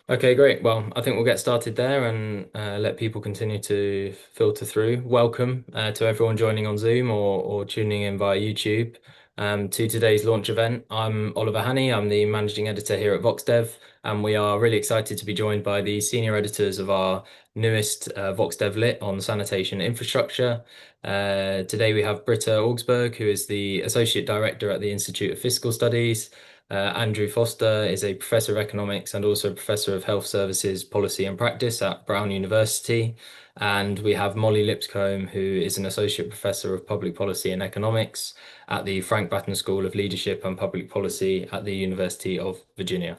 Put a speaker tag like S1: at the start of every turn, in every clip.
S1: Okay, great. Well, I think we'll get started there and let people continue to filter through. Welcome to everyone joining on Zoom or tuning in via YouTube to today's launch event. I'm Oliver Hannay. I'm the managing editor here at VoxDev, and we are really excited to be joined by the senior editors of our newest VoxDevLit on sanitation infrastructure. Today we have Britta Augsburg, who is the associate director at the Institute of Fiscal Studies. Andrew Foster is a professor of economics and also a professor of health services policy and practice at Brown University. And we have Molly Lipscomb, who is an associate professor of public policy and economics at the Frank Batten School of Leadership and Public Policy at the University of Virginia.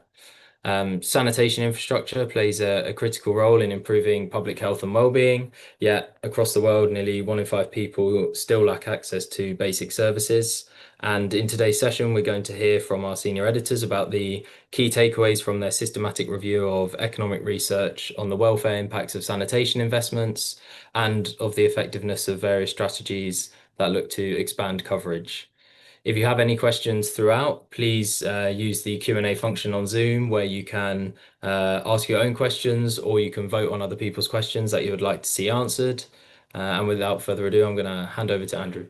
S1: Sanitation infrastructure plays a critical role in improving public health and well-being, yet across the world, nearly 1 in 5 people still lack access to basic services. And in today's session, we're going to hear from our senior editors about the key takeaways from their systematic review of economic research on the welfare impacts of sanitation investments and of the effectiveness of various strategies that look to expand coverage. If you have any questions throughout, please use the Q&A function on Zoom where you can ask your own questions or you can vote on other people's questions that you would like to see answered. And without further ado, I'm going to hand over to Andrew.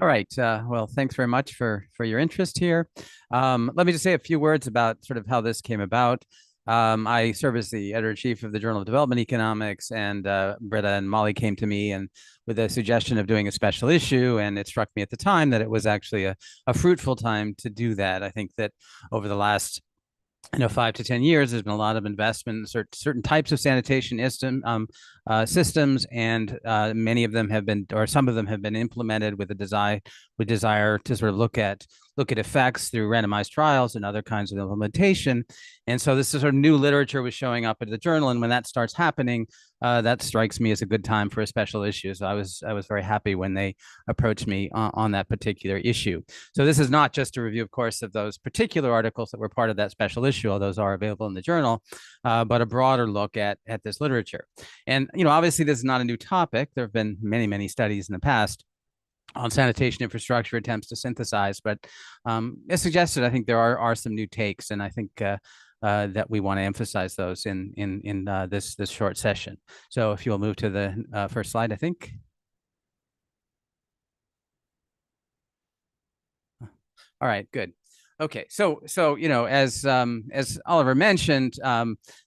S2: All right. Well, thanks very much for your interest here. Let me just say a few words about sort of how this came about. I serve as the editor-in-chief of the Journal of Development Economics, and Britta and Molly came to me and with a suggestion of doing a special issue, and it struck me at the time that it was actually a fruitful time to do that. I think that over the last 5 to 10 years, there's been a lot of investment in certain types of sanitation systems, and many of them have been, or some of them have been implemented with a desire to sort of look at effects through randomized trials and other kinds of implementation. And so this is sort of new literature was showing up at the journal, and when that starts happening, that strikes me as a good time for a special issue. So I was very happy when they approached me on that particular issue. So this is not just a review, of course, of those particular articles that were part of that special issue, although those are available in the journal, but a broader look at this literature. And obviously, this is not a new topic. There have been many studies in the past on sanitation infrastructure attempts to synthesize, but as suggested, I think there are some new takes, and I think that we want to emphasize those in this short session. So if you'll move to the first slide, I think. All right, good. Okay, so as Oliver mentioned,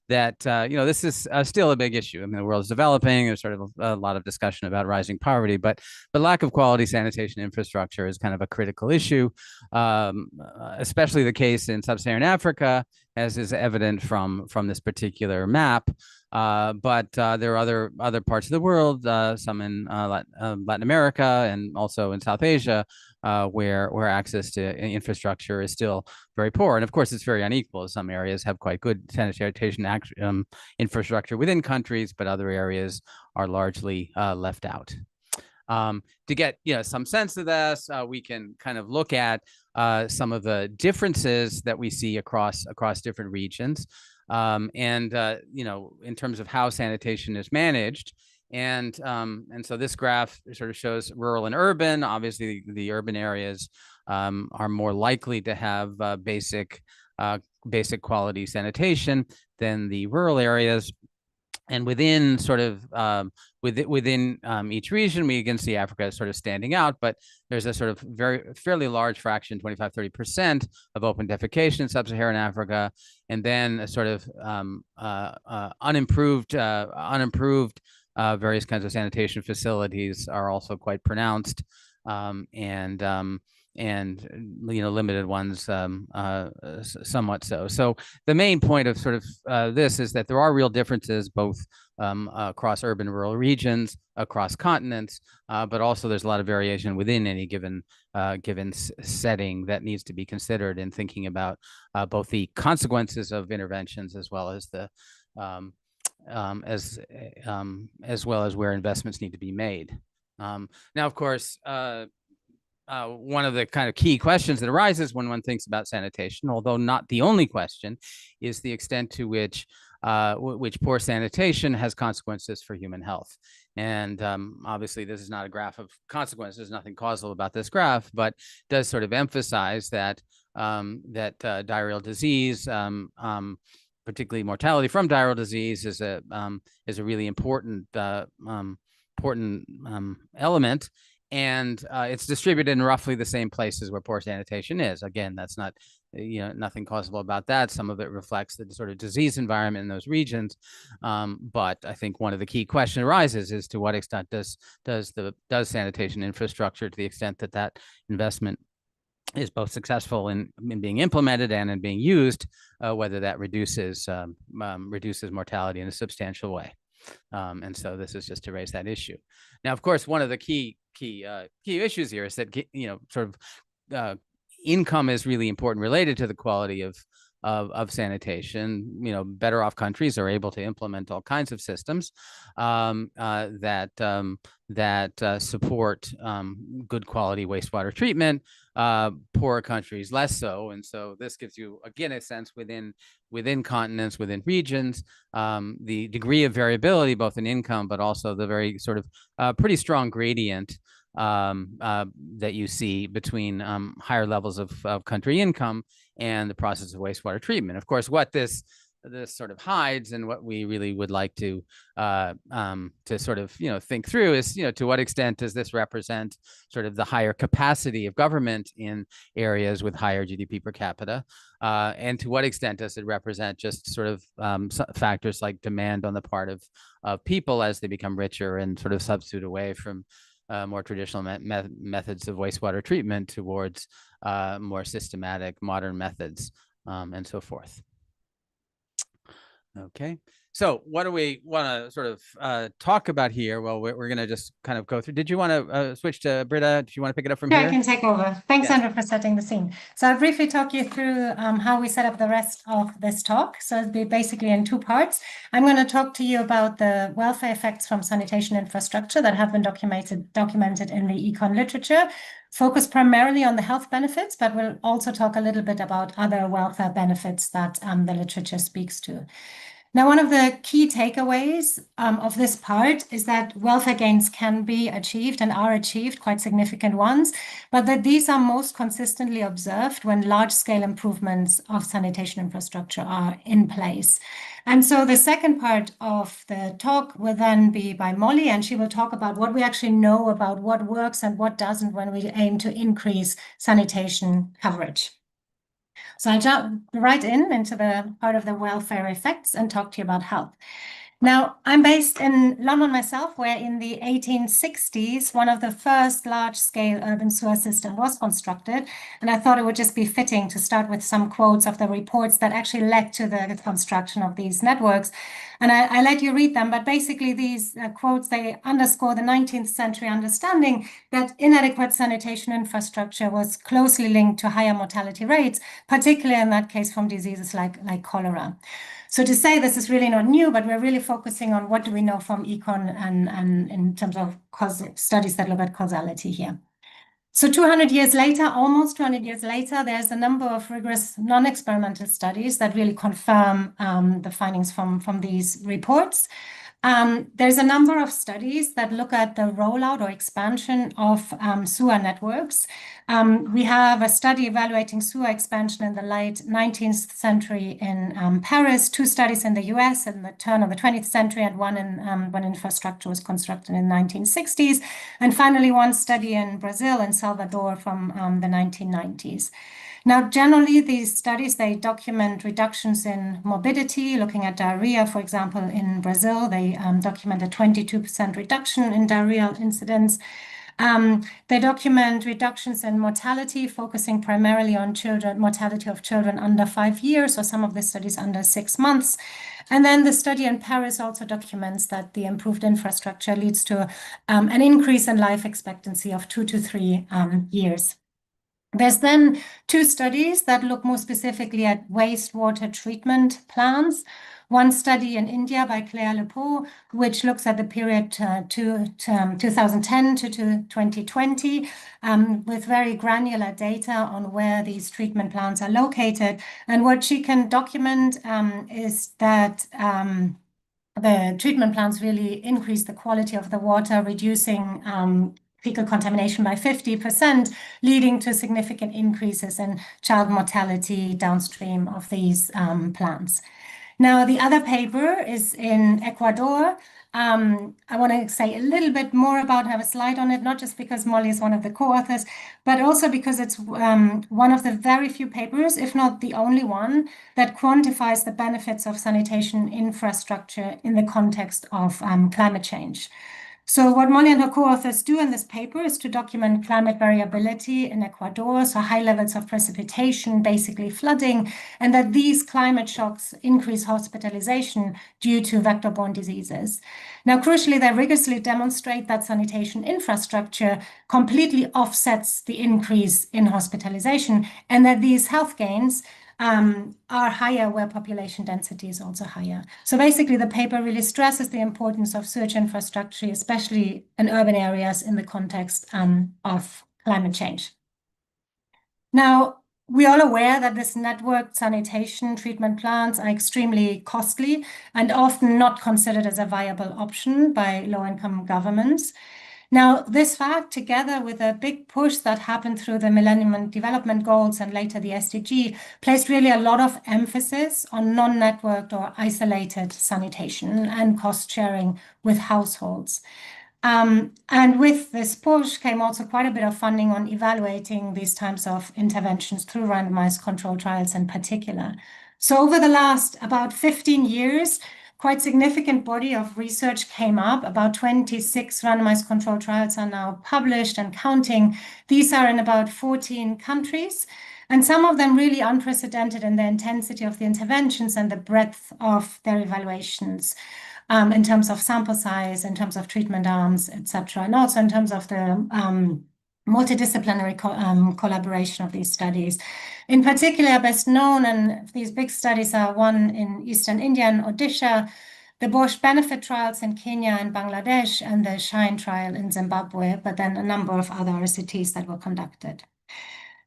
S2: that this is still a big issue. I mean, the world is developing. There's sort of a lot of discussion about rising poverty, but lack of quality sanitation infrastructure is kind of a critical issue, especially the case in sub-Saharan Africa, as is evident from this particular map. But there are other parts of the world, some in Latin America and also in South Asia, where access to infrastructure is still very poor. And of course, it's very unequal. Some areas have quite good sanitation infrastructure within countries, but other areas are largely left out. To get some sense of this, we can kind of look at some of the differences that we see across different regions, and in terms of how sanitation is managed. And so this graph sort of shows rural and urban. Obviously, the urban areas are more likely to have basic quality sanitation than the rural areas. And within sort of within each region, we can see Africa is sort of standing out, but there's a sort of fairly large fraction, 25-30% of open defecation in sub-Saharan Africa, and then a sort of unimproved various kinds of sanitation facilities are also quite pronounced, and limited ones somewhat so. So the main point of sort of this is that there are real differences both across urban and rural regions, across continents, but also there's a lot of variation within any given setting that needs to be considered in thinking about both the consequences of interventions as well as the as well as where investments need to be made. Now, of course, one of the kind of key questions that arises when one thinks about sanitation, although not the only question, is the extent to which poor sanitation has consequences for human health. And obviously, this is not a graph of consequences. There's nothing causal about this graph, but does sort of emphasize that diarrheal disease particularly mortality from diarrheal disease, is a really important element. And it's distributed in roughly the same places where poor sanitation is. Again, that's not, nothing causable about that. Some of it reflects the sort of disease environment in those regions. But I think one of the key questions arises is to what extent does sanitation infrastructure, to the extent that that investment is both successful in being implemented and in being used, whether that reduces mortality in a substantial way. And so this is just to raise that issue. Now, of course, one of the key issues here is that sort of income is really important, related to the quality of sanitation. Better off countries are able to implement all kinds of systems that support good quality wastewater treatment. Poorer countries less so, and so this gives you again a sense within continents, within regions, the degree of variability both in income, but also the very sort of pretty strong gradient that you see between higher levels of country income and the process of wastewater treatment. Of course, what this sort of hides, and what we really would like to sort of think through, is to what extent does this represent sort of the higher capacity of government in areas with higher GDP per capita, and to what extent does it represent just sort of factors like demand on the part of people as they become richer and sort of substitute away from more traditional methods of wastewater treatment towards more systematic modern methods, and so forth. Okay, so what do we want to sort of talk about here? Well, we're going to just kind of go through. Did you want to switch to Britta? Do you want to pick it up from here?
S3: I can take over. Thanks, Andrew, for setting the scene. So I'll briefly talk you through how we set up the rest of this talk. So it'll be basically in two parts. I'm going to talk to you about the welfare effects from sanitation infrastructure that have been documented in the econ literature, focus primarily on the health benefits, but we'll also talk a little bit about other welfare benefits that the literature speaks to. Now, one of the key takeaways of this part is that welfare gains can be achieved and are achieved, quite significant ones, but that these are most consistently observed when large-scale improvements of sanitation infrastructure are in place. And so the second part of the talk will then be by Molly, and she will talk about what we actually know about what works and what doesn't when we aim to increase sanitation coverage. So I'll jump right into the part of the welfare effects and talk to you about health. Now, I'm based in London myself, where in the 1860s, one of the first large-scale urban sewer systems was constructed. And I thought it would just be fitting to start with some quotes of the reports that actually led to the construction of these networks. And I let you read them, but basically these quotes, they underscore the 19th century understanding that inadequate sanitation infrastructure was closely linked to higher mortality rates, particularly in that case from diseases like cholera. So to say this is really not new, but we're really focusing on what do we know from econ and in terms of studies that look at causality here. So 200 years later, almost 200 years later, there's a number of rigorous non-experimental studies that really confirm the findings from these reports. There's a number of studies that look at the rollout or expansion of sewer networks. We have a study evaluating sewer expansion in the late 19th century in Paris, two studies in the US in the turn of the 20th century, and one in when infrastructure was constructed in the 1960s. And finally, one study in Brazil and Salvador from the 1990s. Now, generally, these studies, they document reductions in morbidity, looking at diarrhea, for example, in Brazil, they document a 22% reduction in diarrheal incidence. They document reductions in mortality, focusing primarily on mortality of children under 5 years, or some of the studies under 6 months. And then the study in Paris also documents that the improved infrastructure leads to an increase in life expectancy of 2 to 3 years. There's then two studies that look more specifically at wastewater treatment plants. One study in India by Claire Lepeau, which looks at the period to 2010 to 2020, with very granular data on where these treatment plants are located. And what she can document is that the treatment plants really increase the quality of the water, reducing fecal contamination by 50%, leading to significant increases in child mortality downstream of these plants. Now, the other paper is in Ecuador. I want to say a little bit more about, have a slide on it, not just because Molly is one of the co-authors, but also because it's one of the very few papers, if not the only one, that quantifies the benefits of sanitation infrastructure in the context of climate change. So what Molly and her co-authors do in this paper is to document climate variability in Ecuador, so high levels of precipitation, basically flooding, and that these climate shocks increase hospitalization due to vector-borne diseases. Now, crucially, they rigorously demonstrate that sanitation infrastructure completely offsets the increase in hospitalization, and that these health gains are higher where population density is also higher. So basically, the paper really stresses the importance of sewage infrastructure, especially in urban areas in the context of climate change. Now, we're all aware that this networked sanitation treatment plants are extremely costly and often not considered as a viable option by low-income governments. Now, this fact, together with a big push that happened through the Millennium Development Goals and later the SDG, placed really a lot of emphasis on non-networked or isolated sanitation and cost sharing with households. And with this push came also quite a bit of funding on evaluating these types of interventions through randomized control trials in particular. So over the last about 15 years, quite significant body of research came up. About 26 randomized control trials are now published and counting. These are in about 14 countries, and some of them really unprecedented in the intensity of the interventions and the breadth of their evaluations in terms of sample size, in terms of treatment arms, etc., and also in terms of the multidisciplinary collaboration of these studies. In particular, best known, and these big studies are one in Eastern India and Odisha, the Bosch benefit trials in Kenya and Bangladesh, and the SHINE trial in Zimbabwe, but then a number of other RCTs that were conducted.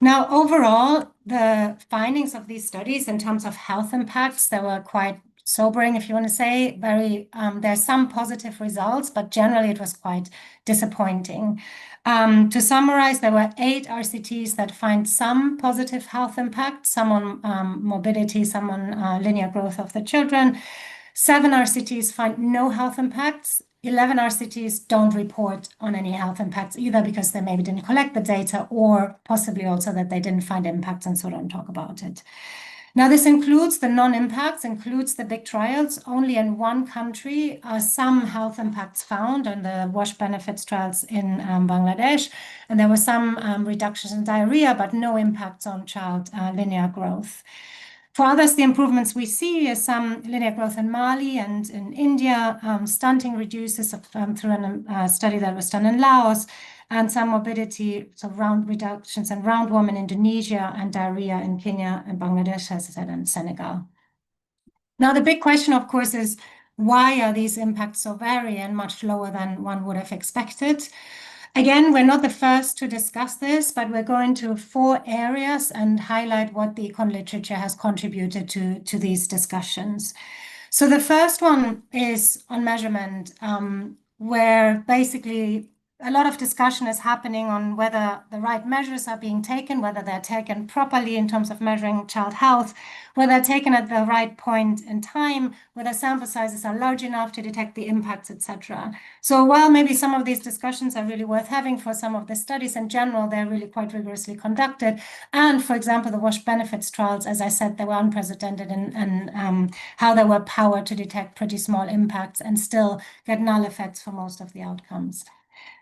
S3: Now, overall, the findings of these studies in terms of health impacts, they were quite sobering, if you want to say. There's some positive results, but generally it was quite disappointing. To summarize, there were 8 RCTs that find some positive health impact, some on morbidity, some on linear growth of the children. 7 RCTs find no health impacts. 11 RCTs don't report on any health impacts, either because they maybe didn't collect the data or possibly also that they didn't find impacts and so don't talk about it. Now, this includes the non-impacts, includes the big trials. Only in one country are some health impacts found on the WASH benefits trials in Bangladesh. And there were some reductions in diarrhea, but no impacts on child linear growth. For others, the improvements we see is some linear growth in Mali and in India, stunting reduces through a study that was done in Laos, and some morbidity, so round reductions in roundworm in Indonesia and diarrhea in Kenya and Bangladesh, as I said, and Senegal. Now, the big question, of course, is why are these impacts so vary and much lower than one would have expected? Again, we're not the first to discuss this, but we're going to 4 areas and highlight what the econ literature has contributed to these discussions. So the first one is on measurement, where basically a lot of discussion is happening on whether the right measures are being taken, whether they're taken properly in terms of measuring child health, whether they're taken at the right point in time, whether sample sizes are large enough to detect the impacts, etc. So while maybe some of these discussions are really worth having for some of the studies in general, they're really quite rigorously conducted. And for example, the WASH benefits trials, as I said, they were unprecedented in how they were powered to detect pretty small impacts and still get null effects for most of the outcomes.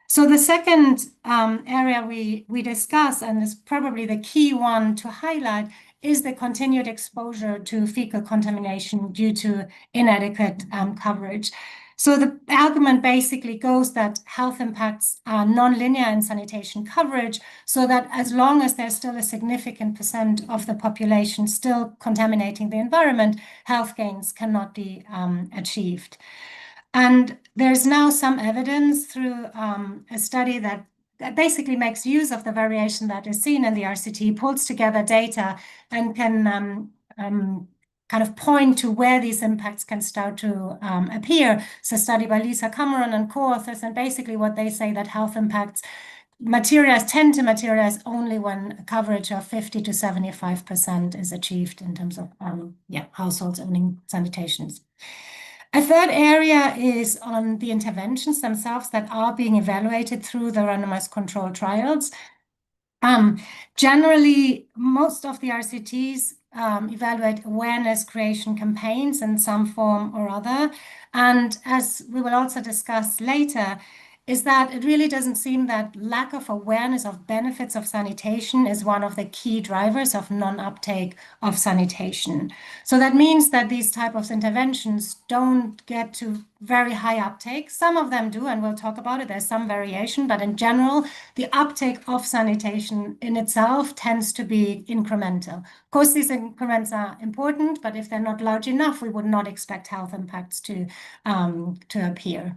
S3: So the second area we discuss, and is probably the key one to highlight, is the continued exposure to fecal contamination due to inadequate coverage. So the argument basically goes that health impacts are nonlinear in sanitation coverage, so that as long as there's still a significant % of the population still contaminating the environment, health gains cannot be achieved. And there's now some evidence through a study that basically makes use of the variation that is seen in the RCT, pulls together data, and can kind of point to where these impacts can start to appear. It's a study by Lisa Cameron and co-authors, and basically what they say that health impacts tend to materialize only when coverage of 50 to 75% is achieved in terms of households owning sanitations. A third area is on the interventions themselves that are being evaluated through the randomized controlled trials. Generally, most of the RCTs evaluate awareness creation campaigns in some form or other. And as we will also discuss later, is that it really doesn't seem that lack of awareness of benefits of sanitation is one of the key drivers of non-uptake of sanitation. So that means that these type of interventions don't get to very high uptake. Some of them do, and we'll talk about it. There's some variation, but in general, the uptake of sanitation in itself tends to be incremental. Of course, these increments are important, but if they're not large enough, we would not expect health impacts to appear.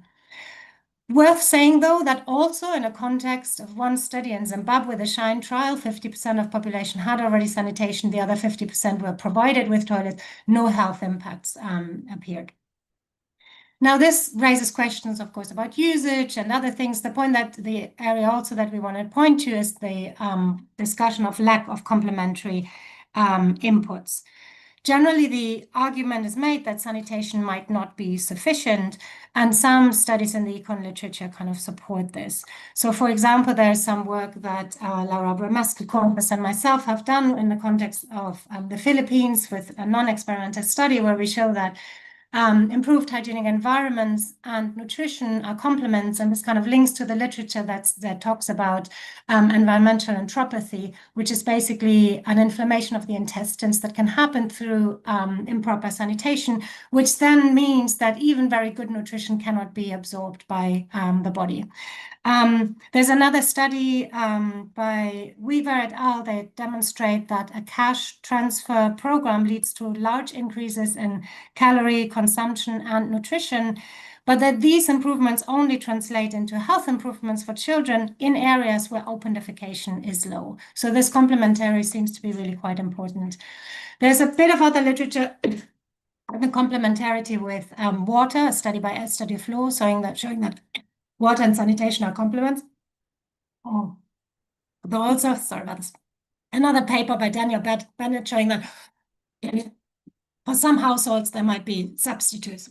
S3: Worth saying, though, that also in a context of one study in Zimbabwe, the SHINE trial, 50% of population had already sanitation, the other 50% were provided with toilets, no health impacts appeared. Now, this raises questions, of course, about usage and other things. The point that the area also that we want to point to is the discussion of lack of complementary inputs. Generally, the argument is made that sanitation might not be sufficient, and some studies in the econ literature kind of support this. So, for example, there's some work that Laura Bromescu-Corpus and myself have done in the context of the Philippines with a non-experimental study where we show that improved hygienic environments and nutrition are complements, and this kind of links to the literature that talks about environmental enteropathy, which is basically an inflammation of the intestines that can happen through improper sanitation, which then means that even very good nutrition cannot be absorbed by the body. There's another study by Weaver et al. They demonstrate that a cash transfer program leads to large increases in calorie consumption and nutrition, but that these improvements only translate into health improvements for children in areas where open defecation is low. So this complementary seems to be really quite important. There's a bit of other literature the complementarity with water, a study by Esther Flo showing that water and sanitation are complements. Oh, though also, sorry about this. Another paper by Daniel Bennett showing that for some households there might be substitutes.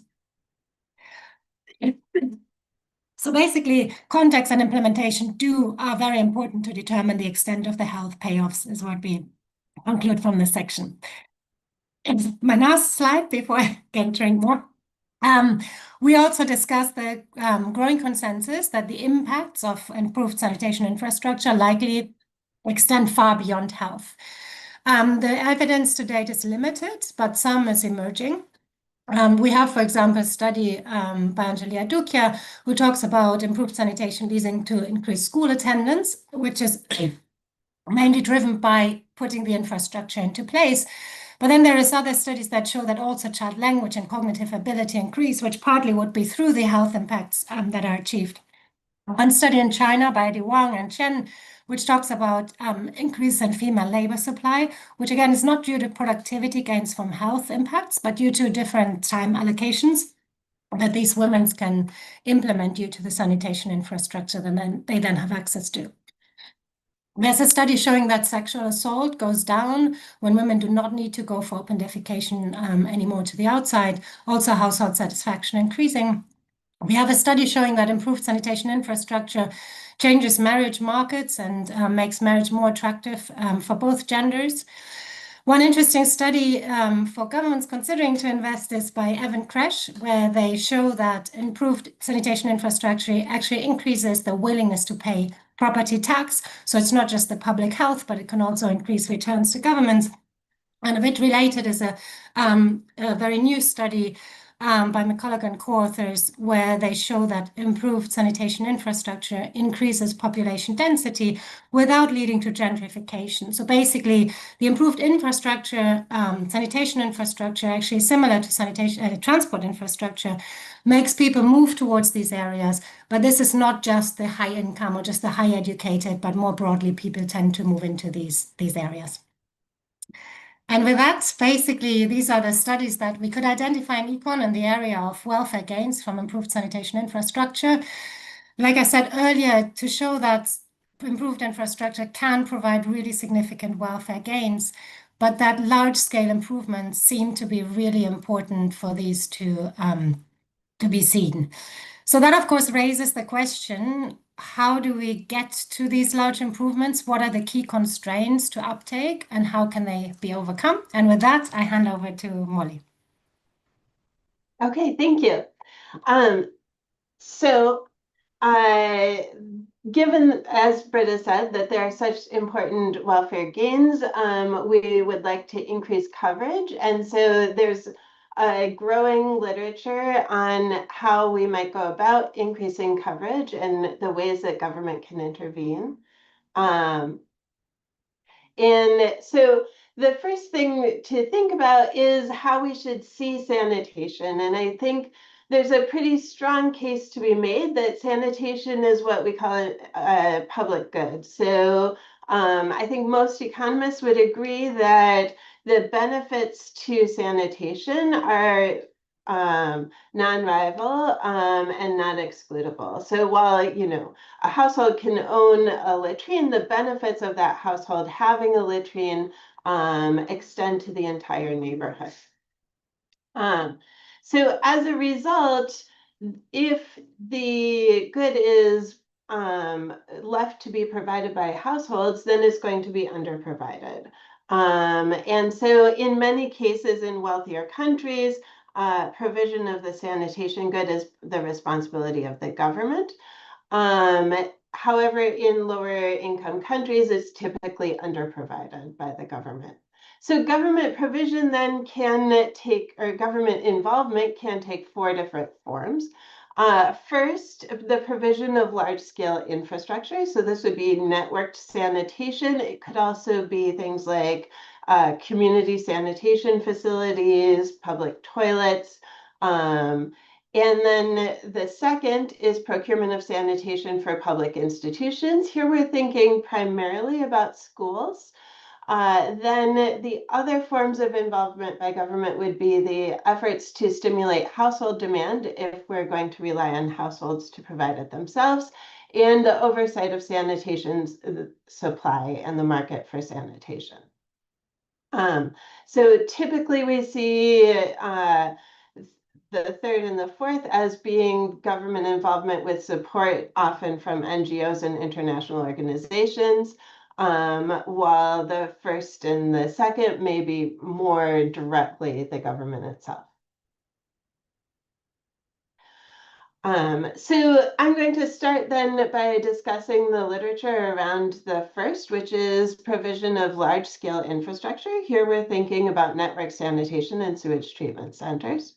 S3: So basically, context and implementation are very important to determine the extent of the health payoffs, is what we conclude from this section. My last slide before I get entering more. We also discussed the growing consensus that the impacts of improved sanitation infrastructure likely extend far beyond health. The evidence to date is limited, but some is emerging. We have, for example, a study by Angelia Dukia, who talks about improved sanitation leading to increased school attendance, which is mainly driven by putting the infrastructure into place. But then there is other studies that show that also child language and cognitive ability increase, which partly would be through the health impacts that are achieved. One study in China by Di Wang and Chen, which talks about increase in female labor supply, which again is not due to productivity gains from health impacts, but due to different time allocations that these women can implement due to the sanitation infrastructure that they then have access to. There's a study showing that sexual assault goes down when women do not need to go for open defecation anymore to the outside. Also, household satisfaction increasing. We have a study showing that improved sanitation infrastructure changes marriage markets and makes marriage more attractive for both genders. One interesting study for governments considering to invest is by Evan Kresh, where they show that improved sanitation infrastructure actually increases the willingness to pay property tax. So it's not just the public health, but it can also increase returns to governments. And a bit related is a very new study by McCulloch and co-authors, where they show that improved sanitation infrastructure increases population density without leading to gentrification. So basically, the improved infrastructure, sanitation infrastructure, actually similar to sanitation transport infrastructure, makes people move towards these areas. But this is not just the high income or just the high educated, but more broadly, people tend to move into these areas. And with that, basically, these are the studies that we could identify in econ in the area of welfare gains from improved sanitation infrastructure. Like I said earlier, to show that improved infrastructure can provide really significant welfare gains, but that large-scale improvements seem to be really important for these to be seen. So that, of course, raises the question, how do we get to these large improvements? What are the key constraints to uptake, and how can they be overcome? And with that, I hand over to Molly.
S4: Okay, thank you. Given, as Britta said, that there are such important welfare gains, we would like to increase coverage. And so there's a growing literature on how we might go about increasing coverage and the ways that government can intervene. And so the first thing to think about is how we should see sanitation. And I think there's a pretty strong case to be made that sanitation is what we call a public good. So I think most economists would agree that the benefits to sanitation are non-rival and not excludable. So while, a household can own a latrine, the benefits of that household having a latrine extend to the entire neighborhood. So as a result, if the good is left to be provided by households, then it's going to be underprovided. And so in many cases in wealthier countries, provision of the sanitation good is the responsibility of the government. However, in lower income countries, it's typically underprovided by the government. So government provision then government involvement can take 4 different forms. First, the provision of large-scale infrastructure. So this would be networked sanitation. It could also be things like community sanitation facilities, public toilets. And then the second is procurement of sanitation for public institutions. Here we're thinking primarily about schools. Then the other forms of involvement by government would be the efforts to stimulate household demand if we're going to rely on households to provide it themselves, and the oversight of sanitation supply and the market for sanitation. So typically we see the third and the fourth as being government involvement with support, often from NGOs and international organizations. While the first and the second may be more directly the government itself. So I'm going to start then by discussing the literature around the first, which is provision of large-scale infrastructure. Here we're thinking about network sanitation and sewage treatment centers.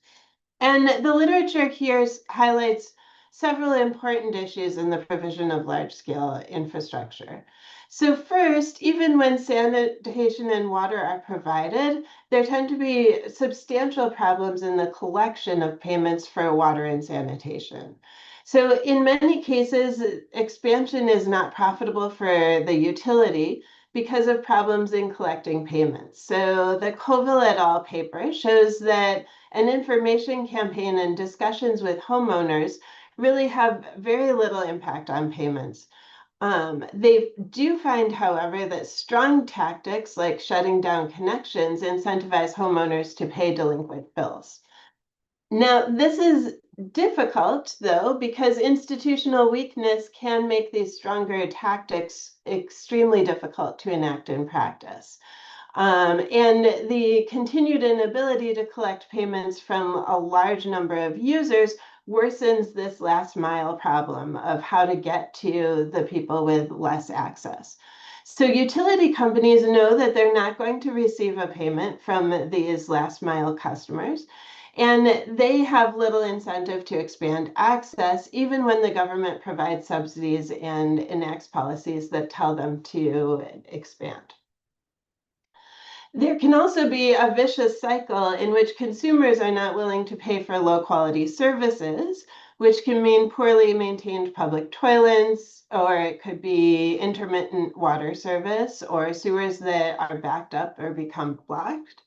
S4: And the literature here highlights several important issues in the provision of large-scale infrastructure. So first, even when sanitation and water are provided, there tend to be substantial problems in the collection of payments for water and sanitation. So in many cases, expansion is not profitable for the utility because of problems in collecting payments. So the Colville et al. Paper shows that an information campaign and discussions with homeowners really have very little impact on payments. They do find, however, that strong tactics like shutting down connections incentivize homeowners to pay delinquent bills. Now, this is difficult, though, because institutional weakness can make these stronger tactics extremely difficult to enact in practice. And the continued inability to collect payments from a large number of users worsens this last mile problem of how to get to the people with less access. So utility companies know that they're not going to receive a payment from these last mile customers, and they have little incentive to expand access, even when the government provides subsidies and enacts policies that tell them to expand. There can also be a vicious cycle in which consumers are not willing to pay for low quality services, which can mean poorly maintained public toilets, or it could be intermittent water service or sewers that are backed up or become blocked.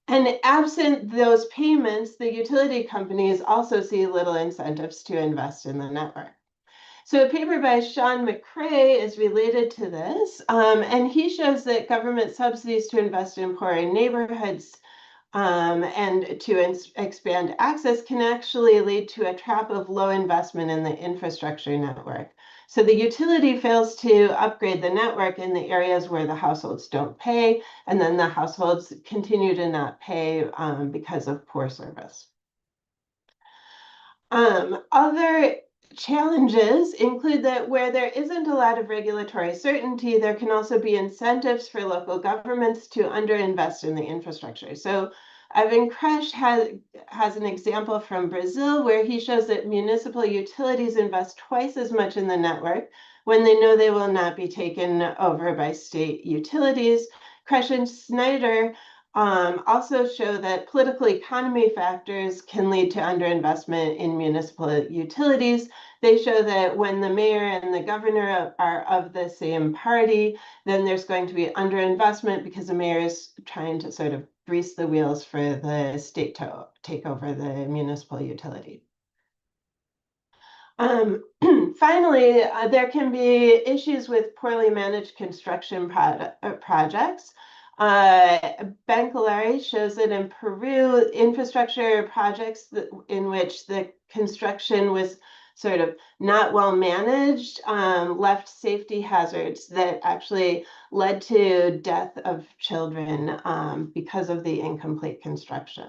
S4: And absent those payments, the utility companies also see little incentives to invest in the network. So a paper by Sean McCrae is related to this, and he shows that government subsidies to invest in poorer neighborhoods and to expand access can actually lead to a trap of low investment in the infrastructure network. So the utility fails to upgrade the network in the areas where the households don't pay, and then the households continue to not pay because of poor service. Other challenges include that where there isn't a lot of regulatory certainty, there can also be incentives for local governments to underinvest in the infrastructure. So Evan Kresh has an example from Brazil where he shows that municipal utilities invest twice as much in the network when they know they will not be taken over by state utilities. Kresh and Snyder also show that political economy factors can lead to underinvestment in municipal utilities. They show that when the mayor and the governor are of the same party, then there's going to be underinvestment because the mayor is trying to sort of grease the wheels for the state to take over the municipal utility. Finally, there can be issues with poorly managed construction projects. Bencolari shows that in Peru, infrastructure projects in which the construction was sort of not well managed left safety hazards that actually led to death of children because of the incomplete construction.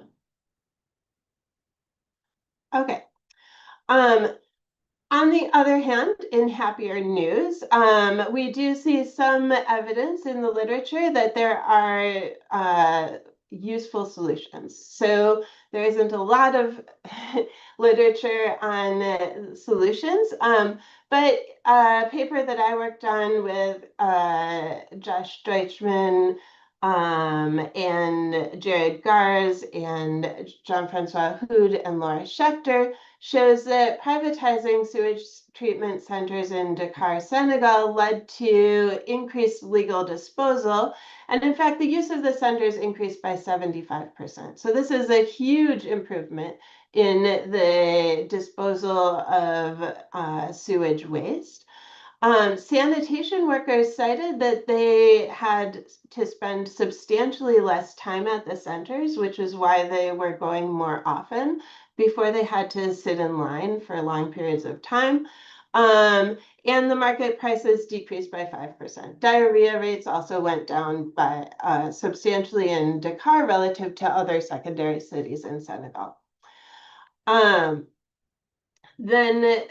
S4: Okay. On the other hand, in happier news, we do see some evidence in the literature that there are useful solutions. So there isn't a lot of literature on solutions, but a paper that I worked on with Josh Deutschman and Jared Garz and Jean-Francois Hood and Laura Schechter shows that privatizing sewage treatment centers in Dakar, Senegal led to increased legal disposal. And in fact, the use of the centers increased by 75%. So this is a huge improvement in the disposal of sewage waste. Sanitation workers cited that they had to spend substantially less time at the centers, which is why they were going more often before they had to sit in line for long periods of time. And the market prices decreased by 5%. Diarrhea rates also went down by substantially in Dakar relative to other secondary cities in Senegal. Then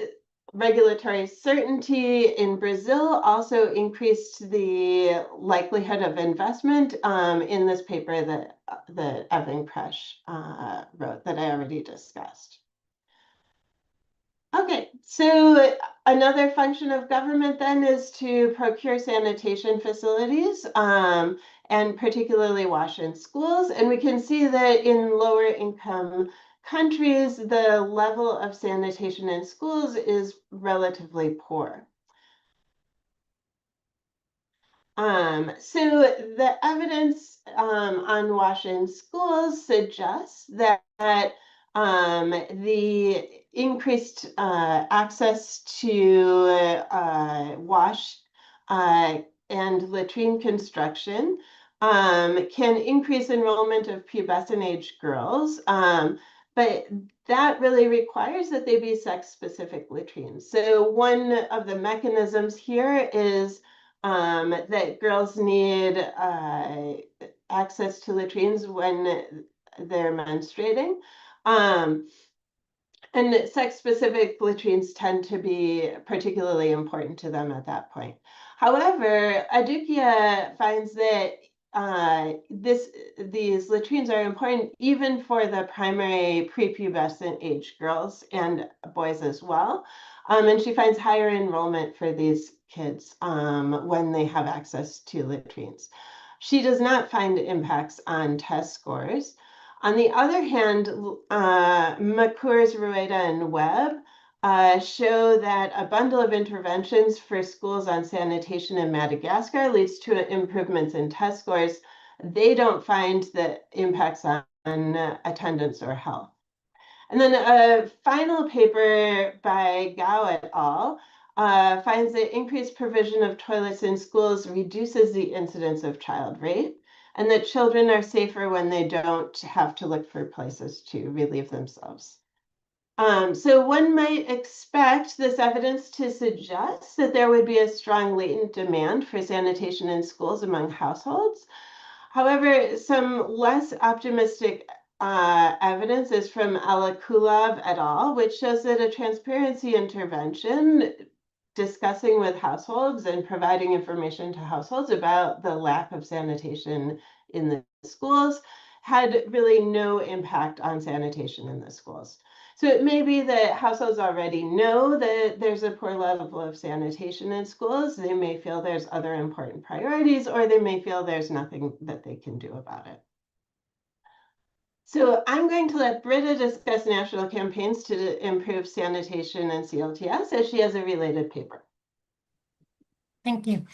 S4: regulatory certainty in Brazil also increased the likelihood of investment in this paper that Evan Kresh wrote that I already discussed. Okay, so another function of government then is to procure sanitation facilities and particularly wash-in schools. And we can see that in lower income countries, the level of sanitation in schools is relatively poor. So the evidence on wash-in schools suggests that the increased access to wash and latrine construction can increase enrollment of pubescent age girls. But that really requires that they be sex-specific latrines. So one of the mechanisms here is that girls need access to latrines when they're menstruating. And sex-specific latrines tend to be particularly important to them at that point. However, Adukia finds that these latrines are important even for the primary prepubescent age girls and boys as well. And she finds higher enrollment for these kids when they have access to latrines. She does not find impacts on test scores. On the other hand, McCoors, Rueda, and Webb show that a bundle of interventions for schools on sanitation in Madagascar leads to improvements in test scores. They don't find the impacts on attendance or health. And then a final paper by Gao et al. finds that increased provision of toilets in schools reduces the incidence of child rape, and that children are safer when they don't have to look for places to relieve themselves. So one might expect this evidence to suggest that there would be a strong latent demand for sanitation in schools among households. However, some less optimistic evidence is from Alakulov et al., which shows that a transparency intervention discussing with households and providing information to households about the lack of sanitation in the schools had really no impact on sanitation in the schools. So it may be that households already know that there's a poor level of sanitation in schools. They may feel there's other important priorities, or they may feel there's nothing that they can do about it. So I'm going to let Britta discuss national campaigns to improve sanitation and CLTS, as she has a related paper.
S3: Thank you.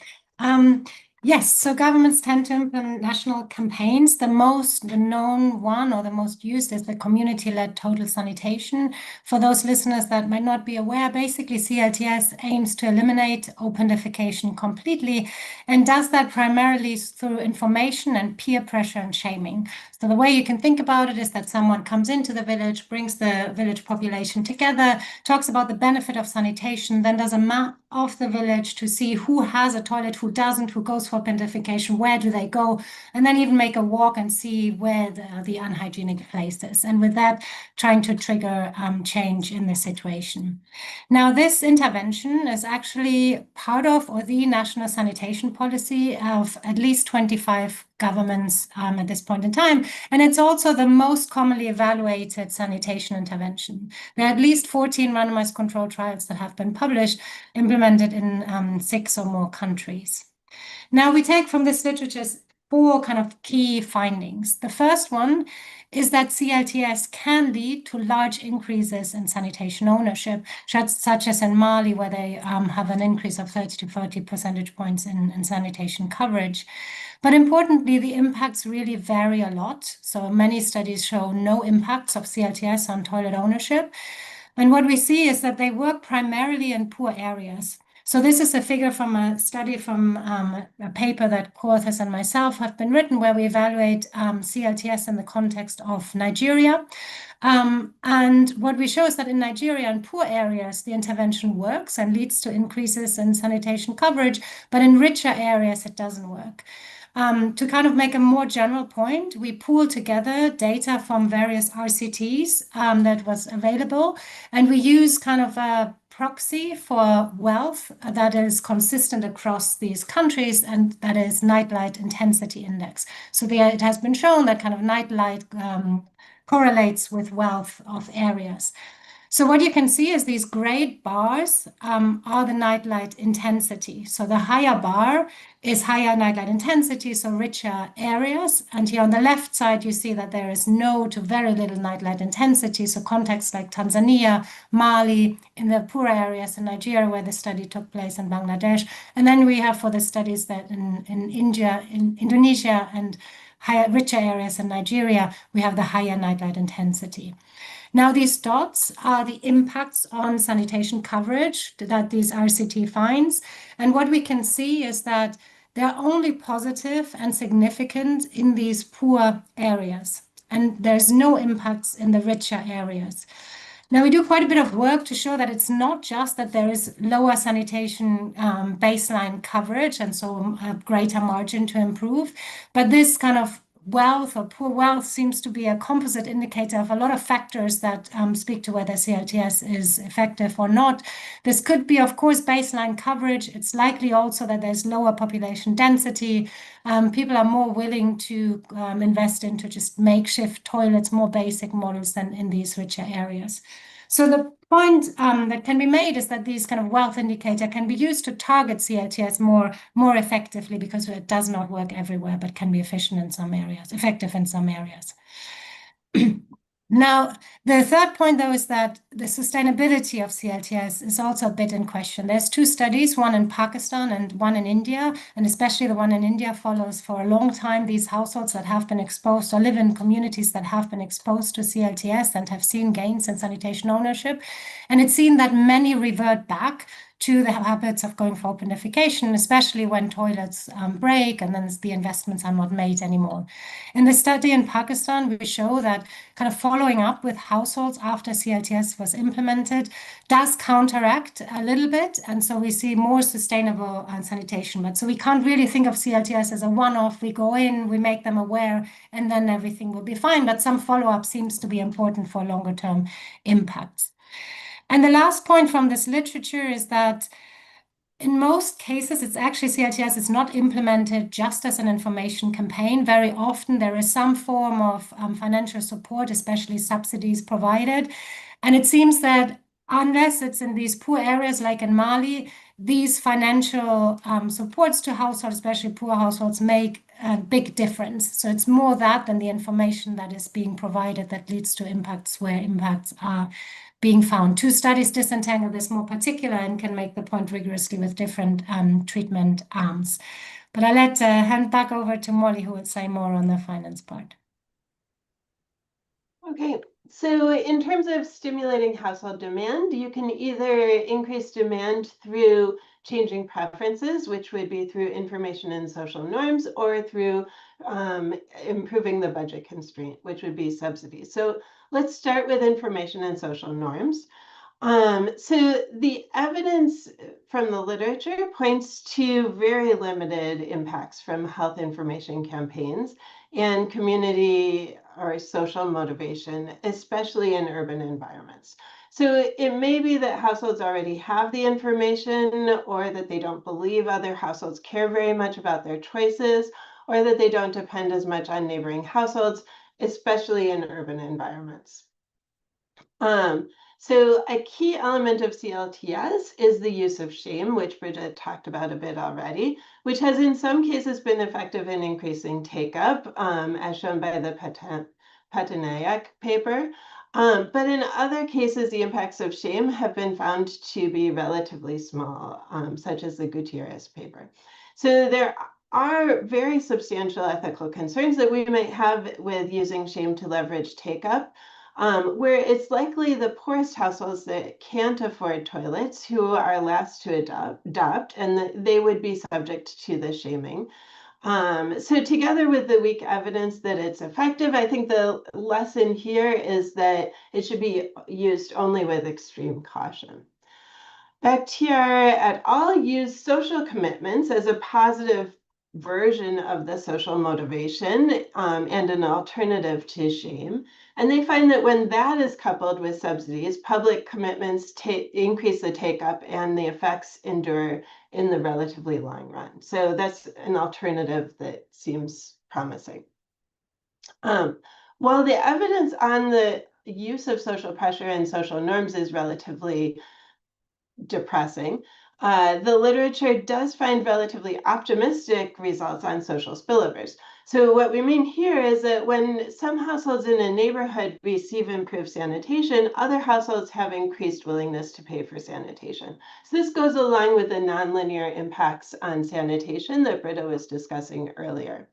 S3: Yes, so governments tend to implement national campaigns. The known one or the most used is the community-led total sanitation. For those listeners that might not be aware, basically CLTS aims to eliminate open defecation completely and does that primarily through information and peer pressure and shaming. So the way you can think about it is that someone comes into the village, brings the village population together, talks about the benefit of sanitation, then does a map of the village to see who has a toilet, who doesn't, who goes for identification, where do they go, and then even make a walk and see where the unhygienic places. And with that, trying to trigger change in the situation. Now, this intervention is actually part of or the national sanitation policy of at least 25 governments at this point in time. And it's also the most commonly evaluated sanitation intervention. There are at least 14 randomized control trials that have been published, implemented in 6 or more countries. Now we take from this literature 4 kind of key findings. The first one is that CLTS can lead to large increases in sanitation ownership, such as in Mali, where they have an increase of 30 to 40 percentage points in sanitation coverage. But importantly, the impacts really vary a lot. So many studies show no impacts of CLTS on toilet ownership. And what we see is that they work primarily in poor areas. So this is a figure from a study from a paper that co-authors and myself have been written, where we evaluate CLTS in the context of Nigeria. And what we show is that in Nigeria, in poor areas, the intervention works and leads to increases in sanitation coverage, but in richer areas, it doesn't work. To kind of make a more general point, we pooled together data from various RCTs that was available, and we use kind of a proxy for wealth that is consistent across these countries, and that is nightlight intensity index. So it has been shown that kind of nightlight correlates with wealth of areas. So what you can see is these gray bars are the nightlight intensity. So the higher bar is higher nightlight intensity, so richer areas. And here on the left side, you see that there is no to very little nightlight intensity. So contexts like Tanzania, Mali, in the poorer areas in Nigeria, where the study took place, in Bangladesh. And then we have for the studies that in India, in Indonesia, and richer areas in Nigeria, we have the higher nightlight intensity. Now, these dots are the impacts on sanitation coverage that these RCT finds. And what we can see is that they're only positive and significant in these poor areas. And there's no impacts in the richer areas. Now, we do quite a bit of work to show that it's not just that there is lower sanitation baseline coverage and so a greater margin to improve, but this kind of wealth or poor wealth seems to be a composite indicator of a lot of factors that speak to whether CLTS is effective or not. This could be, of course, baseline coverage. It's likely also that there's lower population density. People are more willing to invest into just makeshift toilets, more basic models than in these richer areas. So the point that can be made is that these kind of wealth indicator can be used to target CLTS more effectively, because it does not work everywhere, but can be efficient in some areas, effective in some areas. Now, the third point, though, is that the sustainability of CLTS is also a bit in question. There's 2 studies, one in Pakistan and one in India, and especially the one in India follows for a long time these households that have been exposed or live in communities that have been exposed to CLTS and have seen gains in sanitation ownership. And it's seen that many revert back to the habits of going for open defecation, especially when toilets break and then the investments are not made anymore. In the study in Pakistan, we show that kind of following up with households after CLTS was implemented does counteract a little bit. And so we see more sustainable sanitation. But so we can't really think of CLTS as a one-off. We go in, we make them aware, and then everything will be fine. But some follow-up seems to be important for longer-term impacts. And the last point from this literature is that in most cases, it's actually CLTS is not implemented just as an information campaign. Very often there is some form of financial support, especially subsidies provided. And it seems that unless it's in these poor areas like in Mali, these financial supports to households, especially poor households, make a big difference. So it's more that than the information that is being provided that leads to impacts where impacts are being found. Two studies disentangle this more particular and can make the point rigorously with different treatment arms. But I'll hand back over to Molly, who will say more on the finance part.
S4: Okay, so in terms of stimulating household demand, you can either increase demand through changing preferences, which would be through information and social norms, or through improving the budget constraint, which would be subsidies. So let's start with information and social norms. So the evidence from the literature points to very limited impacts from health information campaigns and community or social motivation, especially in urban environments. So it may be that households already have the information, or that they don't believe other households care very much about their choices, or that they don't depend as much on neighboring households, especially in urban environments. So a key element of CLTS is the use of shame, which Britta talked about a bit already, which has in some cases been effective in increasing take-up, as shown by the Patanayak paper. But in other cases, the impacts of shame have been found to be relatively small, such as the Gutierrez paper. So there are very substantial ethical concerns that we might have with using shame to leverage take-up, where it's likely the poorest households that can't afford toilets who are last to adopt, and they would be subject to the shaming. So together with the weak evidence that it's effective, I think the lesson here is that it should be used only with extreme caution. Bakhtiar et al. Use social commitments as a positive version of the social motivation and an alternative to shame. And they find that when that is coupled with subsidies, public commitments increase the take-up and the effects endure in the relatively long run. So that's an alternative that seems promising. While the evidence on the use of social pressure and social norms is relatively depressing, the literature does find relatively optimistic results on social spillovers. So what we mean here is that when some households in a neighborhood receive improved sanitation, other households have increased willingness to pay for sanitation. So this goes along with the nonlinear impacts on sanitation that Britta was discussing earlier.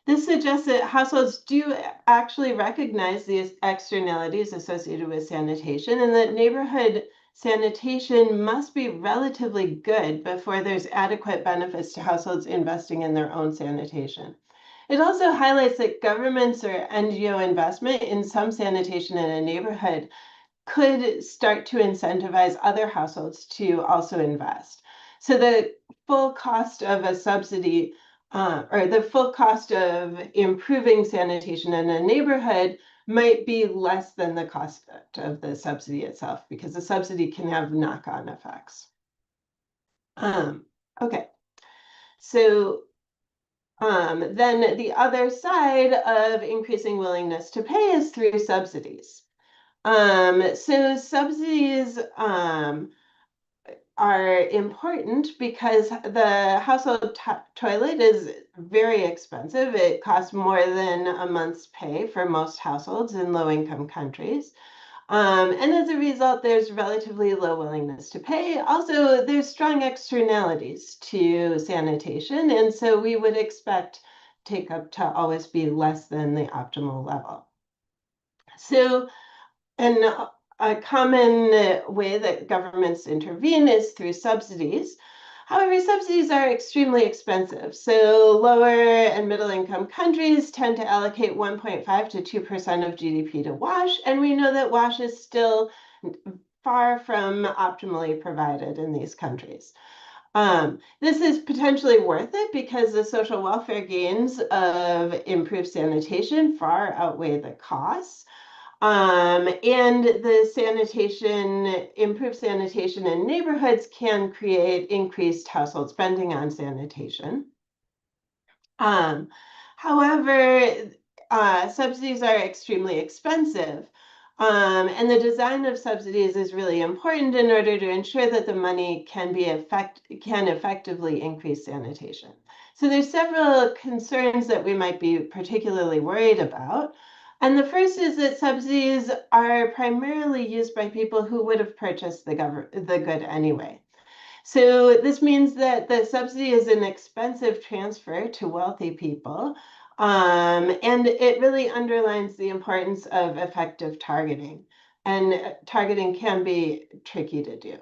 S4: This suggests that households do actually recognize these externalities associated with sanitation, and that neighborhood sanitation must be relatively good before there's adequate benefits to households investing in their own sanitation. It also highlights that governments or NGO investment in some sanitation in a neighborhood could start to incentivize other households to also invest. So the full cost of a subsidy or the full cost of improving sanitation in a neighborhood might be less than the cost of the subsidy itself, because the subsidy can have knock-on effects. Okay, so then the other side of increasing willingness to pay is through subsidies. So subsidies are important because the household toilet is very expensive. It costs more than a month's pay for most households in low-income countries. And as a result, there's relatively low willingness to pay. Also, there's strong externalities to sanitation, and so we would expect take-up to always be less than the optimal level. So, and a common way that governments intervene is through subsidies. However, subsidies are extremely expensive. So lower and middle income countries tend to allocate 1.5 to 2% of GDP to WASH, and we know that WASH is still far from optimally provided in these countries. This is potentially worth it because the social welfare gains of improved sanitation far outweigh the costs. And the improved sanitation in neighborhoods can create increased household spending on sanitation. However, subsidies are extremely expensive. And the design of subsidies is really important in order to ensure that the money can effectively increase sanitation. So there's several concerns that we might be particularly worried about. And the first is that subsidies are primarily used by people who would have purchased the good anyway. So this means that the subsidy is an expensive transfer to wealthy people. And it really underlines the importance of effective targeting. And targeting can be tricky to do.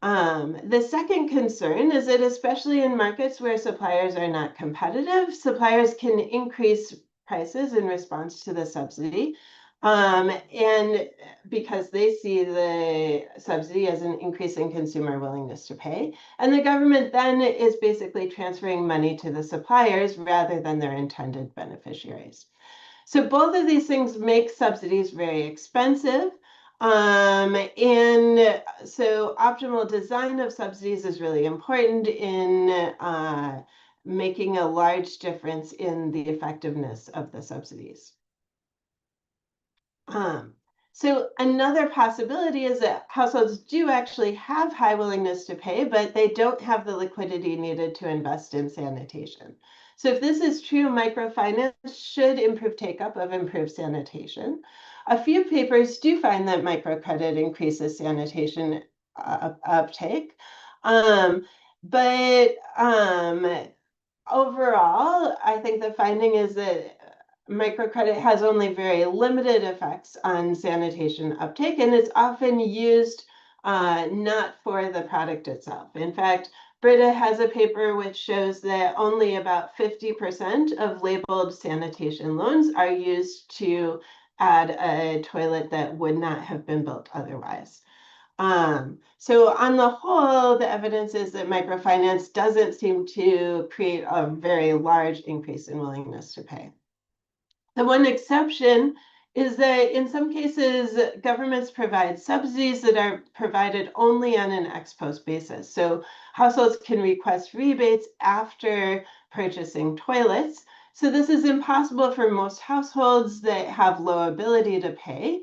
S4: The second concern is that especially in markets where suppliers are not competitive, suppliers can increase prices in response to the subsidy. And because they see the subsidy as an increase in consumer willingness to pay. And the government then is basically transferring money to the suppliers rather than their intended beneficiaries. So both of these things make subsidies very expensive. And so optimal design of subsidies is really important in making a large difference in the effectiveness of the subsidies. So another possibility is that households do actually have high willingness to pay, but they don't have the liquidity needed to invest in sanitation. So if this is true, microfinance should improve take-up of improved sanitation. A few papers do find that microcredit increases sanitation uptake. But overall, I think the finding is that microcredit has only very limited effects on sanitation uptake, and it's often used not for the product itself. In fact, Britta has a paper which shows that only about 50% of labeled sanitation loans are used to add a toilet that would not have been built otherwise. So on the whole, the evidence is that microfinance doesn't seem to create a very large increase in willingness to pay. The one exception is that in some cases, governments provide subsidies that are provided only on an ex post basis. So households can request rebates after purchasing toilets. So this is impossible for most households that have low ability to pay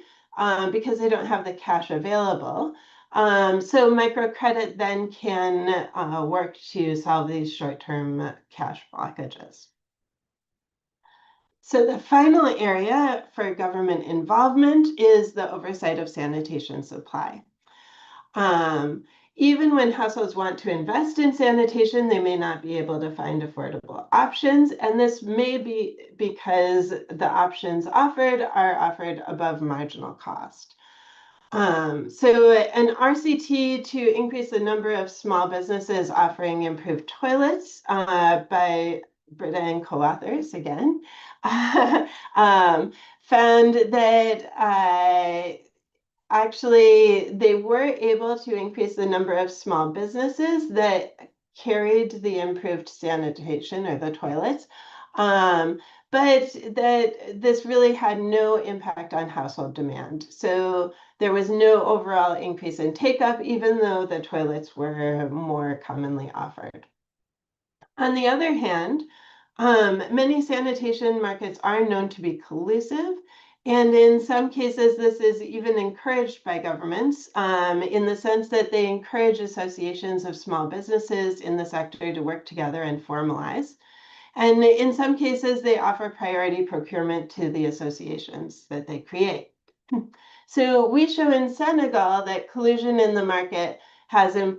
S4: because they don't have the cash available. So microcredit then can work to solve these short-term cash blockages. So the final area for government involvement is the oversight of sanitation supply. Even when households want to invest in sanitation, they may not be able to find affordable options. And this may be because the options offered are offered above marginal cost. So an RCT to increase the number of small businesses offering improved toilets by Britta and co-authors again, found that actually they were able to increase the number of small businesses that carried the improved sanitation or the toilets, but that this really had no impact on household demand. So there was no overall increase in take-up, even though the toilets were more commonly offered. On the other hand, many sanitation markets are known to be collusive, and in some cases, this is even encouraged by governments in the sense that they encourage associations of small businesses in the sector to work together and formalize. And in some cases, they offer priority procurement to the associations that they create. So we show in Senegal that collusion in the market has a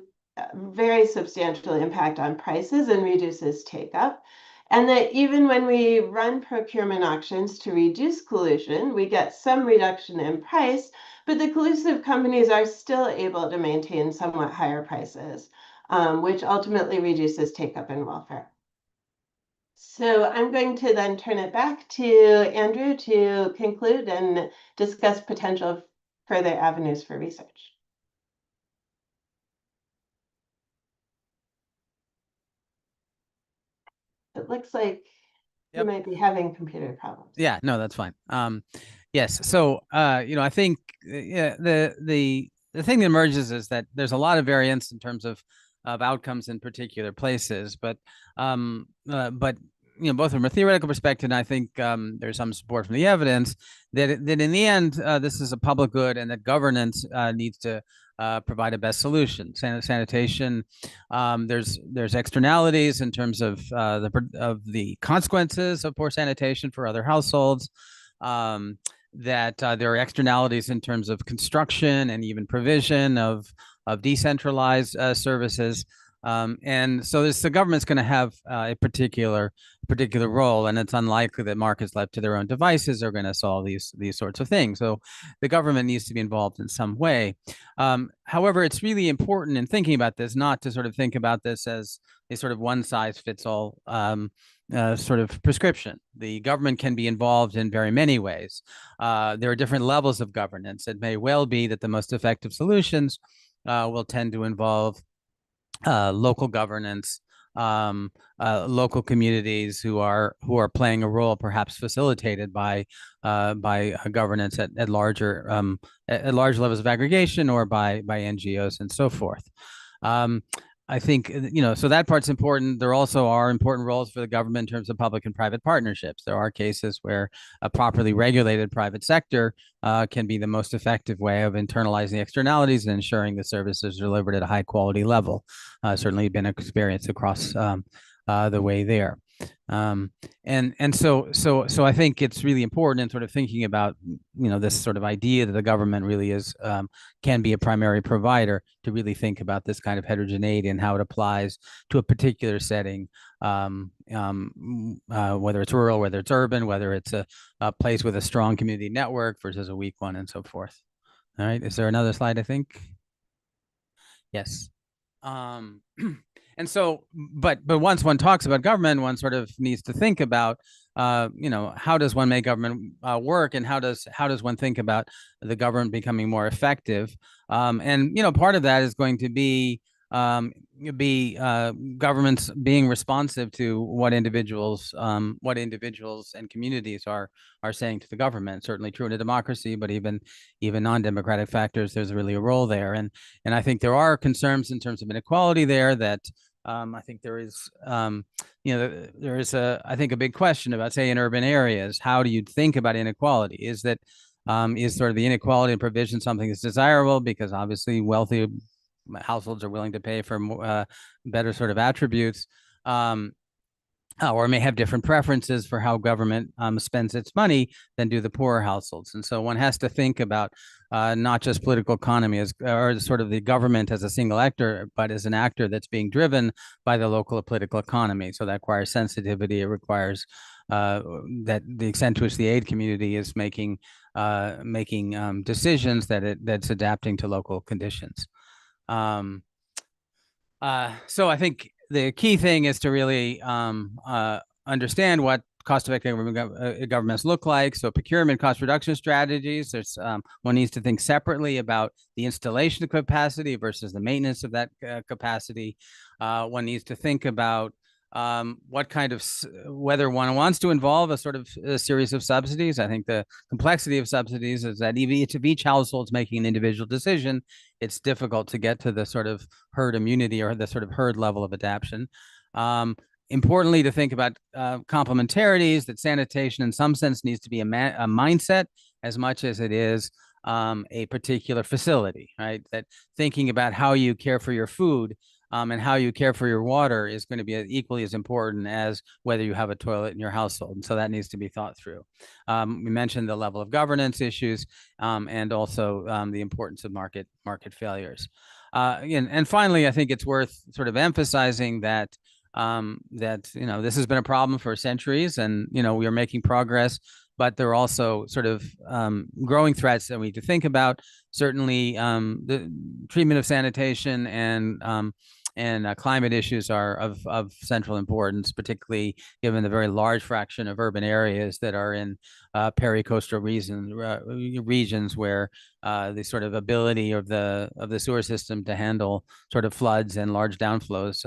S4: very substantial impact on prices and reduces take-up. And that even when we run procurement auctions to reduce collusion, we get some reduction in price, but the collusive companies are still able to maintain somewhat higher prices, which ultimately reduces take-up in welfare. So I'm going to then turn it back to Andrew to conclude and discuss potential further avenues for research. It looks like you might be having computer problems.
S2: Yeah, no, that's fine. Yes. So, I think the thing that emerges is that there's a lot of variance in terms of outcomes in particular places, but both from a theoretical perspective, and I think there's some support from the evidence that in the end, this is a public good, and that governance needs to provide a best solution. Sanitation, there's externalities in terms of the consequences of poor sanitation for other households. That there are externalities in terms of construction and even provision of decentralized services. And so the government's going to have a particular role, and it's unlikely that markets left to their own devices are going to solve these sorts of things. So the government needs to be involved in some way. However, it's really important in thinking about this not to sort of think about this as a sort of one size fits all sort of prescription. The government can be involved in very many ways. There are different levels of governance. It may well be that the most effective solutions will tend to involve local governance, local communities who are playing a role, perhaps facilitated by governance at larger levels of aggregation, or by NGOs and so forth. I think, so that part's important. There also are important roles for the government in terms of public and private partnerships. There are cases where a properly regulated private sector can be the most effective way of internalizing externalities and ensuring the services are delivered at a high quality level. Certainly been experienced across the way there. And so I think it's really important in sort of thinking about, this sort of idea that the government really is, can be a primary provider, to really think about this kind of heterogeneity and how it applies to a particular setting, whether it's rural, whether it's urban, whether it's a place with a strong community network versus a weak one, and so forth. All right. Is there another slide, I think? Yes. And so, but once one talks about government, one sort of needs to think about, how does one make government work, and how does one think about the government becoming more effective? And part of that is going to be governments being responsive to what individuals and communities are saying to the government. Certainly true in a democracy, but even non-democratic factors, there's really a role there. And I think there are concerns in terms of inequality there that I think there is, there is I think a big question about, say, in urban areas, how do you think about inequality? Is that, is sort of the inequality in provision something that's desirable because obviously wealthy households are willing to pay for better sort of attributes, or may have different preferences for how government spends its money than do the poorer households. And so one has to think about not just political economy or sort of the government as a single actor, but as an actor that's being driven by the local political economy. So that requires sensitivity. It requires that the extent to which the aid community is making decisions that's adapting to local conditions. So I think the key thing is to really understand what cost-effective governments look like. So procurement cost reduction strategies, there's one needs to think separately about the installation of capacity versus the maintenance of that capacity. One needs to think about what kind of, whether one wants to involve a sort of a series of subsidies. I think the complexity of subsidies is that if each household's making an individual decision, it's difficult to get to the sort of herd immunity or the sort of herd level of adaptation. Importantly, to think about complementarities, that sanitation in some sense needs to be a mindset as much as it is a particular facility, right? That thinking about how you care for your food and how you care for your water is going to be equally as important as whether you have a toilet in your household. And so that needs to be thought through. We mentioned the level of governance issues and also the importance of market failures. And finally, I think it's worth sort of emphasizing that that, this has been a problem for centuries, and, we are making progress, but there are also sort of growing threats that we need to think about. Certainly, the treatment of sanitation and climate issues are of central importance, particularly given the very large fraction of urban areas that are in pericoastal regions where the sort of ability of the sewer system to handle sort of floods and large downflows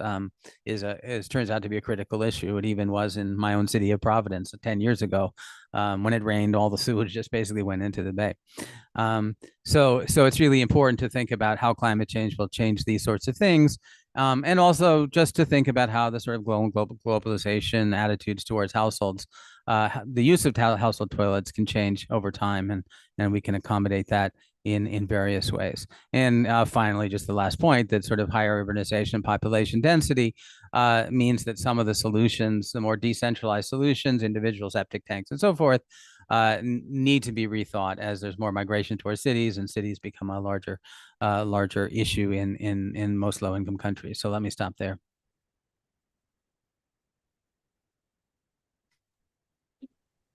S2: turns out to be a critical issue. It even was in my own city of Providence 10 years ago. When it rained, all the sewage just basically went into the bay. So it's really important to think about how climate change will change these sorts of things. And also just to think about how the sort of globalization attitudes towards households, the use of household toilets can change over time, and we can accommodate that in various ways. And finally, just the last point, that sort of higher urbanization, population density means that some of the solutions, the more decentralized solutions, individual septic tanks and so forth, need to be rethought as there's more migration towards cities, and cities become a larger issue in most low-income countries. So let me stop there.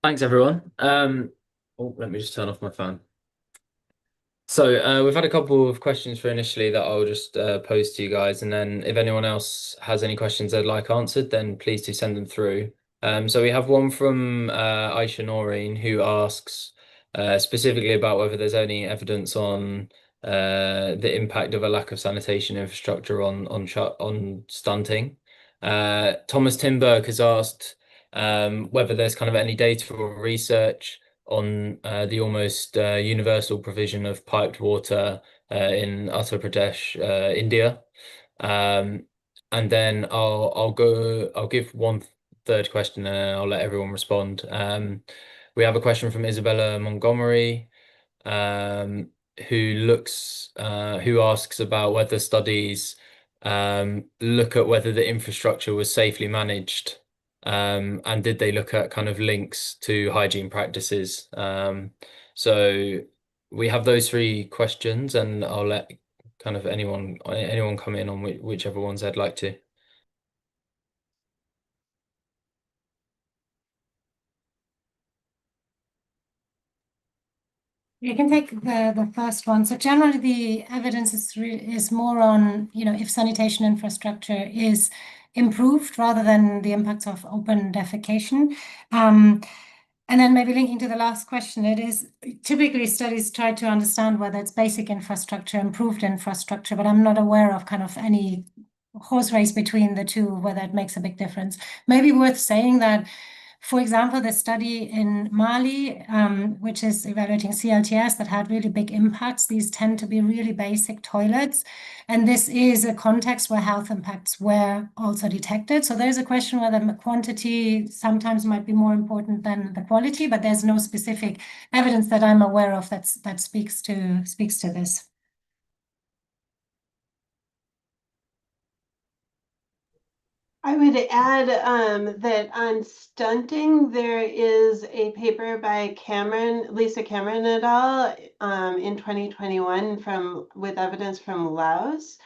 S1: Thanks, everyone. Let me just turn off my phone. So we've had a couple of questions for initially that I'll just pose to you guys, and then if anyone else has any questions they'd like answered, then please do send them through. So we have one from Aisha Noreen, who asks specifically about whether there's any evidence on the impact of a lack of sanitation infrastructure on stunting. Thomas Timberg has asked whether there's kind of any data or research on the almost universal provision of piped water in Uttar Pradesh, India. And then I'll give one third question and then I'll let everyone respond. We have a question from Isabella Montgomery, who asks about whether studies look at whether the infrastructure was safely managed. And did they look at kind of links to hygiene practices? So we have those three questions, and I'll let kind of anyone come in on whichever ones they'd like to.
S3: You can take the first one. So generally, the evidence is more on, if sanitation infrastructure is improved rather than the impacts of open defecation. And then maybe linking to the last question, it is typically studies try to understand whether it's basic infrastructure, improved infrastructure, but I'm not aware of kind of any horse race between the two, whether it makes a big difference. Maybe worth saying that, for example, the study in Mali, which is evaluating CLTS that had really big impacts, these tend to be really basic toilets. And this is a context where health impacts were also detected. So there's a question whether quantity sometimes might be more important than the quality, but there's no specific evidence that I'm aware of that speaks to this.
S4: I would add that on stunting, there is a paper by Lisa Cameron et al. In 2021 with evidence from Laos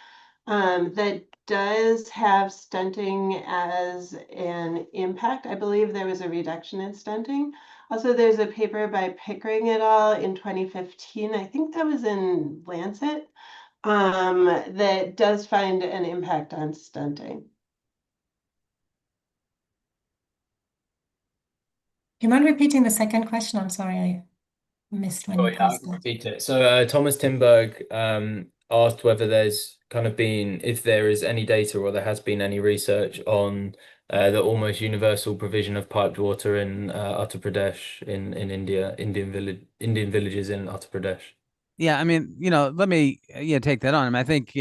S4: that does have stunting as an impact. I believe there was a reduction in stunting. Also, there's a paper by Pickering et al. In 2015. I think that was in Lancet that does find an impact on stunting.
S3: Do you mind repeating the second question? I'm sorry, I missed when you
S1: I can repeat it. So Thomas Timberg asked whether there's kind of been, if there is any data or there has been any research on the almost universal provision of piped water in Uttar Pradesh in India, Indian villages in Uttar Pradesh.
S2: Yeah, I mean, let me take that on. I mean, I think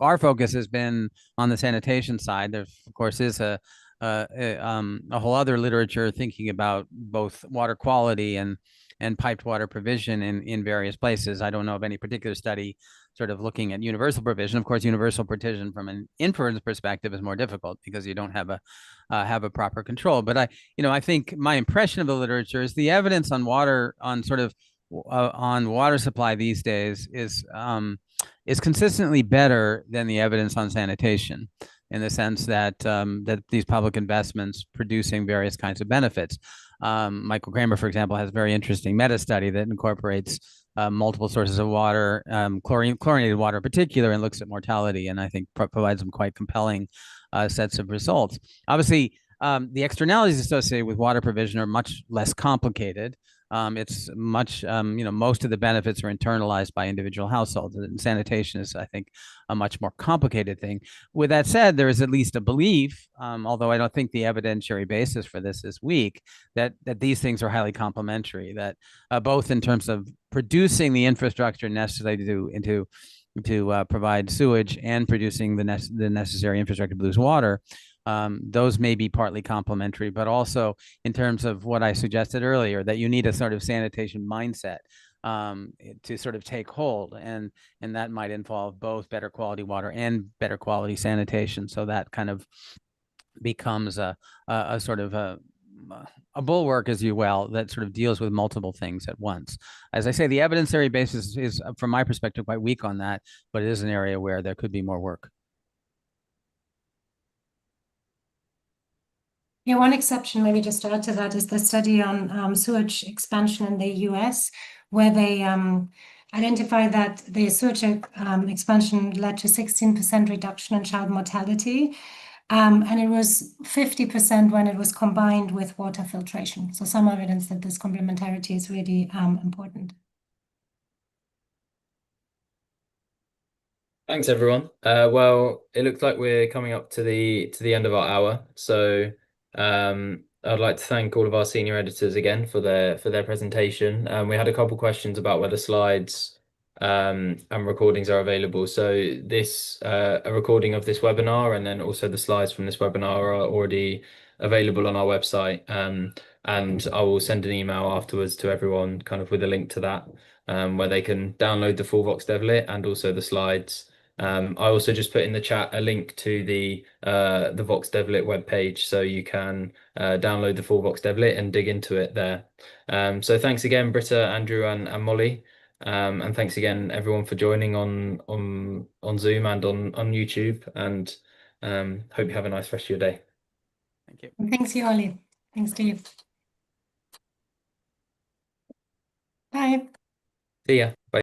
S2: our focus has been on the sanitation side. There, of course, is a whole other literature thinking about both water quality and piped water provision in various places. I don't know of any particular study sort of looking at universal provision. Of course, universal provision from an inference perspective is more difficult because you don't have a proper control. But I think my impression of the literature is the evidence on water, on sort of on water supply these days is consistently better than the evidence on sanitation. in the sense that that these public investments producing various kinds of benefits. Michael Kramer, for example, has a very interesting meta study that incorporates multiple sources of water, chlorinated water in particular, and looks at mortality, and I think provides some quite compelling sets of results. Obviously, the externalities associated with water provision are much less complicated. It's much, most of the benefits are internalized by individual households. And sanitation is, I think, a much more complicated thing. With that said, there is at least a belief, although I don't think the evidentiary basis for this is weak, that these things are highly complementary, that both in terms of producing the infrastructure necessary to provide sewage and producing the necessary infrastructure to produce water, those may be partly complementary, but also in terms of what I suggested earlier, that you need a sort of sanitation mindset to sort of take hold, and that might involve both better quality water and better quality sanitation. So that kind of becomes a sort of a bulwark, as you will, that sort of deals with multiple things at once. As I say, the evidentiary basis is, from my perspective, quite weak on that, but it is an area where there could be more work.
S3: Yeah, one exception, maybe just to add to that, is the study on sewage expansion in the US, where they identified that the sewage expansion led to 16% reduction in child mortality. And it was 50% when it was combined with water filtration. So some evidence that this complementarity is really important.
S1: Thanks, everyone. Well, it looks like we're coming up to the end of our hour. So I'd like to thank all of our senior editors again for their presentation. We had a couple questions about whether slides and recordings are available. So this a recording of this webinar and then also the slides from this webinar are already available on our website. And I will send an email afterwards to everyone kind of with a link to that, where they can download the full VoxDevLit and also the slides. I also just put in the chat a link to the VoxDevLit webpage, so you can download the full VoxDevLit and dig into it there. So thanks again, Britta, Andrew, and Molly, and thanks again everyone for joining on Zoom and on YouTube. And hope you have a nice rest of your day.
S2: Thank you.
S3: Thanks, you, Ollie. Thanks to you. Bye.
S1: See ya. Bye.